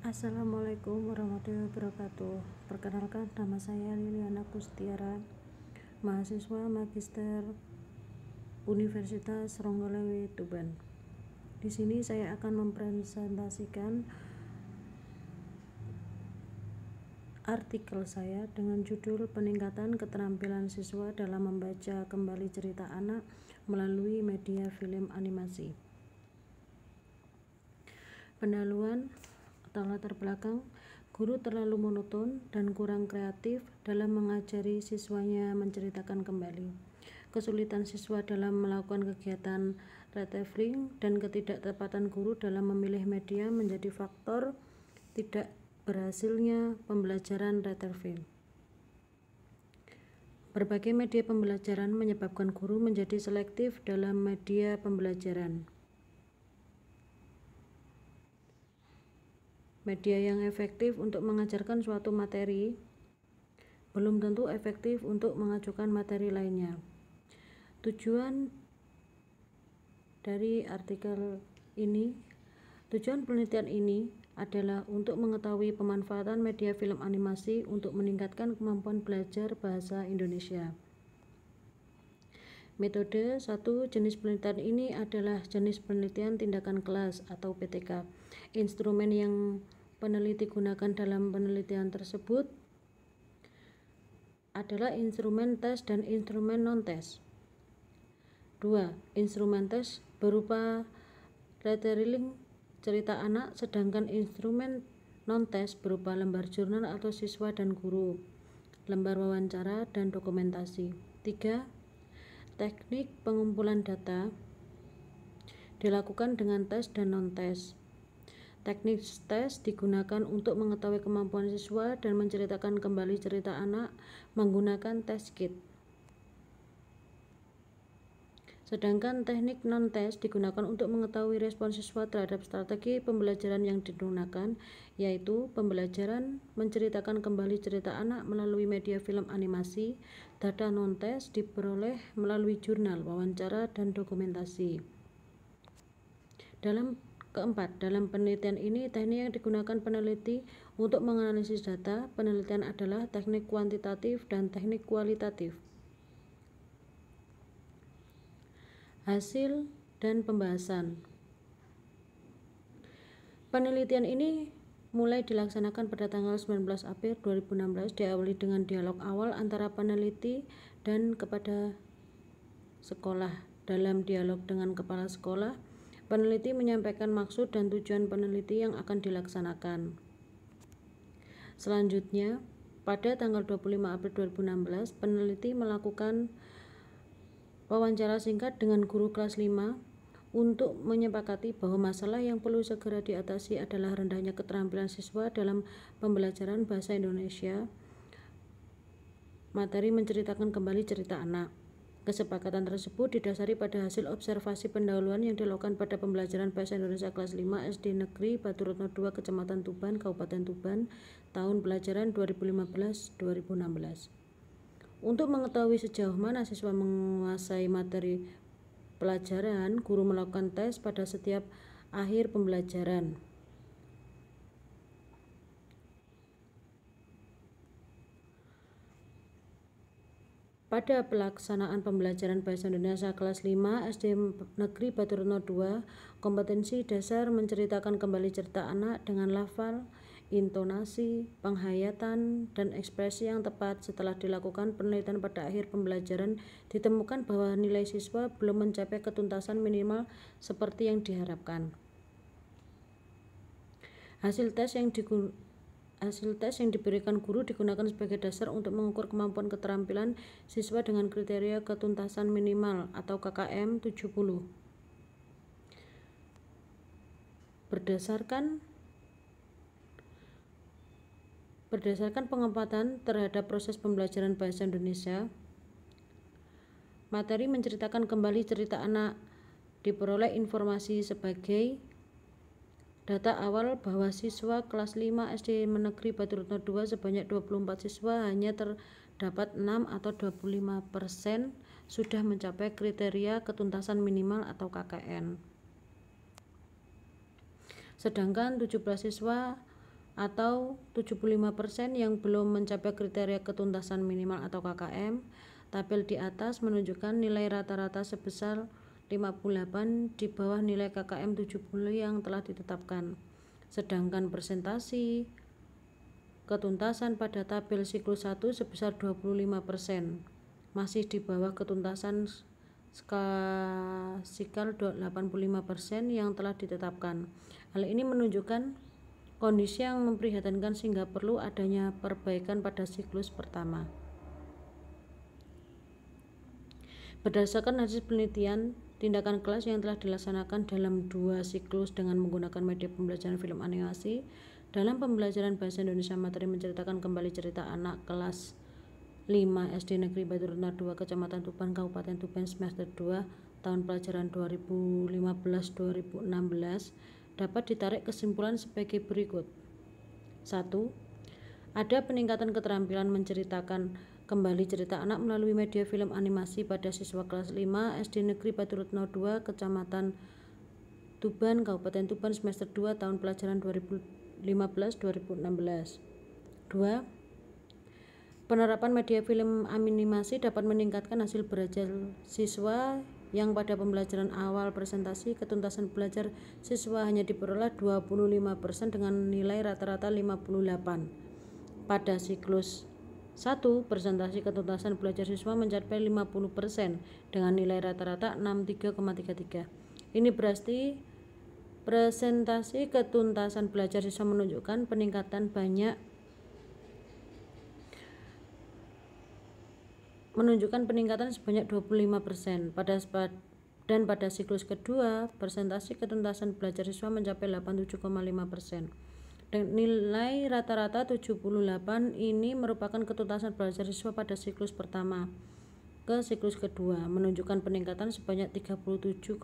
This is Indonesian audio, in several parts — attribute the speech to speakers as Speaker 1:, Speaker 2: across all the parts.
Speaker 1: Assalamualaikum warahmatullahi wabarakatuh. Perkenalkan, nama saya Liliana Kustiara, mahasiswa Magister Universitas Ronggolewe Tuban. Di sini saya akan mempresentasikan artikel saya dengan judul Peningkatan Keterampilan Siswa dalam Membaca Kembali Cerita Anak melalui Media Film Animasi. Pendahuluan atau latar belakang, guru terlalu monoton dan kurang kreatif dalam mengajari siswanya menceritakan kembali. Kesulitan siswa dalam melakukan kegiatan retelling dan ketidaktepatan guru dalam memilih media menjadi faktor tidak berhasilnya pembelajaran retelling. Berbagai media pembelajaran menyebabkan guru menjadi selektif dalam media pembelajaran. Media yang efektif untuk mengajarkan suatu materi belum tentu efektif untuk mengajukan materi lainnya. Tujuan penelitian ini adalah untuk mengetahui pemanfaatan media film animasi untuk meningkatkan kemampuan belajar bahasa Indonesia. Metode 1 jenis penelitian ini adalah jenis penelitian tindakan kelas atau PTK. Instrumen yang peneliti gunakan dalam penelitian tersebut adalah instrumen tes dan instrumen non-tes. 2. Instrumen tes berupa retelling cerita anak, sedangkan instrumen non-tes berupa lembar jurnal atau siswa dan guru, lembar wawancara, dan dokumentasi. 3. Teknik pengumpulan data dilakukan dengan tes dan non-tes. Teknik tes digunakan untuk mengetahui kemampuan siswa dan menceritakan kembali cerita anak menggunakan test kit. Sedangkan teknik non-tes digunakan untuk mengetahui respon siswa terhadap strategi pembelajaran yang digunakan, yaitu pembelajaran menceritakan kembali cerita anak melalui media film animasi. Data non-tes diperoleh melalui jurnal, wawancara, dan dokumentasi. Keempat, dalam penelitian ini, teknik yang digunakan peneliti untuk menganalisis data penelitian adalah teknik kuantitatif dan teknik kualitatif. Hasil dan pembahasan. Penelitian ini mulai dilaksanakan pada tanggal 19 April 2016, diawali dengan dialog awal antara peneliti dan kepada sekolah. Dalam dialog dengan kepala sekolah, peneliti menyampaikan maksud dan tujuan peneliti yang akan dilaksanakan. Selanjutnya, pada tanggal 25 April 2016, peneliti melakukan wawancara singkat dengan guru kelas 5 untuk menyepakati bahwa masalah yang perlu segera diatasi adalah rendahnya keterampilan siswa dalam pembelajaran bahasa Indonesia. Materi menceritakan kembali cerita anak. Kesepakatan tersebut didasari pada hasil observasi pendahuluan yang dilakukan pada pembelajaran bahasa Indonesia kelas 5 SD Negeri Batu Retno 2 Kecamatan Tuban, Kabupaten Tuban, tahun pelajaran 2015-2016. Untuk mengetahui sejauh mana siswa menguasai materi pelajaran, guru melakukan tes pada setiap akhir pembelajaran. Pada pelaksanaan pembelajaran bahasa Indonesia kelas 5 SD Negeri Batu Retno 2, kompetensi dasar menceritakan kembali cerita anak dengan lafal, intonasi, penghayatan, dan ekspresi yang tepat. Setelah dilakukan penelitian pada akhir pembelajaran, ditemukan bahwa nilai siswa belum mencapai ketuntasan minimal seperti yang diharapkan. Hasil tes yang diberikan guru digunakan sebagai dasar untuk mengukur kemampuan keterampilan siswa dengan kriteria ketuntasan minimal atau KKM 70. Berdasarkan pengamatan terhadap proses pembelajaran bahasa Indonesia, materi menceritakan kembali cerita anak diperoleh informasi sebagai data awal bahwa siswa kelas 5 SD Negeri Batu Retno 2 sebanyak 24 siswa hanya terdapat 6 atau 25% sudah mencapai kriteria ketuntasan minimal atau KKN. Sedangkan 17 siswa atau 75% yang belum mencapai kriteria ketuntasan minimal atau KKM. Tabel di atas menunjukkan nilai rata-rata sebesar 58 di bawah nilai KKM 70 yang telah ditetapkan. Sedangkan presentasi ketuntasan pada tabel siklus 1 sebesar 25%, masih di bawah ketuntasan sikal 85% yang telah ditetapkan. Hal ini menunjukkan kondisi yang memprihatinkan sehingga perlu adanya perbaikan pada siklus pertama. Berdasarkan hasil penelitian tindakan kelas yang telah dilaksanakan dalam 2 siklus dengan menggunakan media pembelajaran film animasi, dalam pembelajaran Bahasa Indonesia materi menceritakan kembali cerita anak kelas 5 SD Negeri Batu Retno 2 Kecamatan Tuban Kabupaten Tuban semester 2 tahun pelajaran 2015-2016 dapat ditarik kesimpulan sebagai berikut. 1. Ada peningkatan keterampilan menceritakan kembali cerita anak melalui media film animasi pada siswa kelas 5 SD Negeri Batu Retno 2 Kecamatan Tuban Kabupaten Tuban semester 2 tahun pelajaran 2015-2016. 2. Penerapan media film animasi dapat meningkatkan hasil belajar siswa yang pada pembelajaran awal presentasi ketuntasan belajar siswa hanya diperoleh 25% dengan nilai rata-rata 58. Pada siklus 1. Presentasi ketuntasan belajar siswa mencapai 50% dengan nilai rata-rata 63,33. Ini berarti presentasi ketuntasan belajar siswa menunjukkan peningkatan sebanyak 25%. Pada siklus kedua, presentasi ketuntasan belajar siswa mencapai 87,5%. Dan nilai rata-rata 78 ini merupakan ketuntasan belajar siswa pada siklus pertama ke siklus kedua, menunjukkan peningkatan sebanyak 37,5%.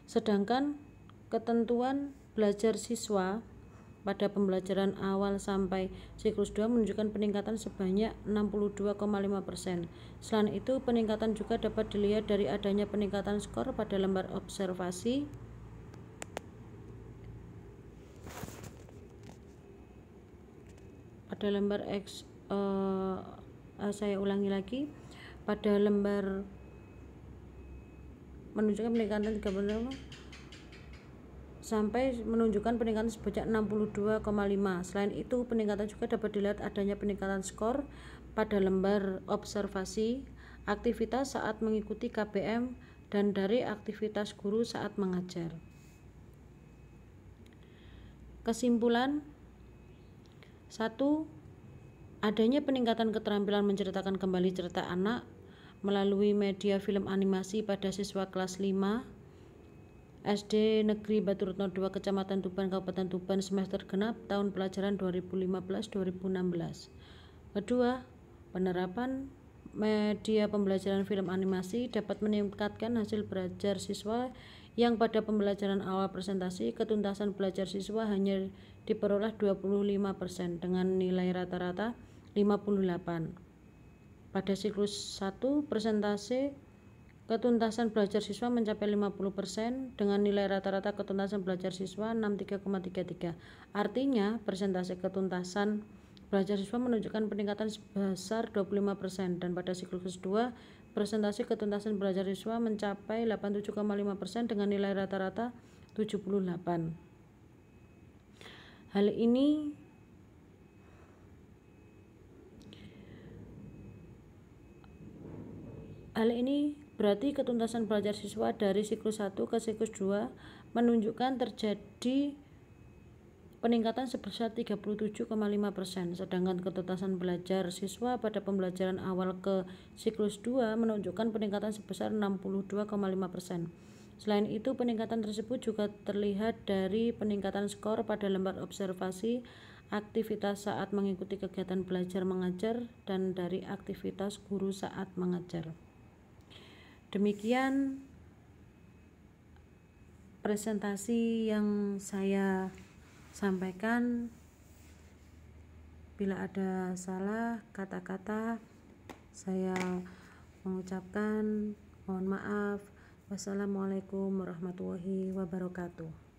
Speaker 1: Sedangkan ketentuan belajar siswa pada pembelajaran awal sampai siklus 2 menunjukkan peningkatan sebanyak 62,5%. Selain itu, peningkatan juga dapat dilihat dari adanya peningkatan skor pada lembar observasi pada lembar pada lembar menunjukkan peningkatan 30 sampai menunjukkan peningkatan sebanyak 62,5. Selain itu, peningkatan juga dapat dilihat adanya peningkatan skor pada lembar observasi aktivitas saat mengikuti KBM dan dari aktivitas guru saat mengajar. Kesimpulan: 1. Adanya peningkatan keterampilan menceritakan kembali cerita anak melalui media film animasi pada siswa kelas 5 SD Negeri Batu Retno 2 Kecamatan Tuban Kabupaten Tuban semester genap tahun pelajaran 2015-2016. Kedua, penerapan media pembelajaran film animasi dapat meningkatkan hasil belajar siswa yang pada pembelajaran awal presentasi ketuntasan belajar siswa hanya diperoleh 25% dengan nilai rata-rata 58. Pada siklus 1 presentasi ketuntasan belajar siswa mencapai 50% dengan nilai rata-rata ketuntasan belajar siswa 63,33. Artinya, presentasi ketuntasan belajar siswa menunjukkan peningkatan sebesar 25%, dan pada siklus 2 presentasi ketuntasan belajar siswa mencapai 87,5% dengan nilai rata-rata 78. Hal ini berarti ketuntasan belajar siswa dari siklus 1 ke siklus 2 menunjukkan terjadi peningkatan sebesar 37,5%, sedangkan ketuntasan belajar siswa pada pembelajaran awal ke siklus 2 menunjukkan peningkatan sebesar 62,5%. Selain itu, peningkatan tersebut juga terlihat dari peningkatan skor pada lembar observasi aktivitas saat mengikuti kegiatan belajar mengajar dan dari aktivitas guru saat mengajar. Demikian presentasi yang saya sampaikan. Bila ada salah kata-kata, saya mengucapkan mohon maaf. Wassalamualaikum warahmatullahi wabarakatuh.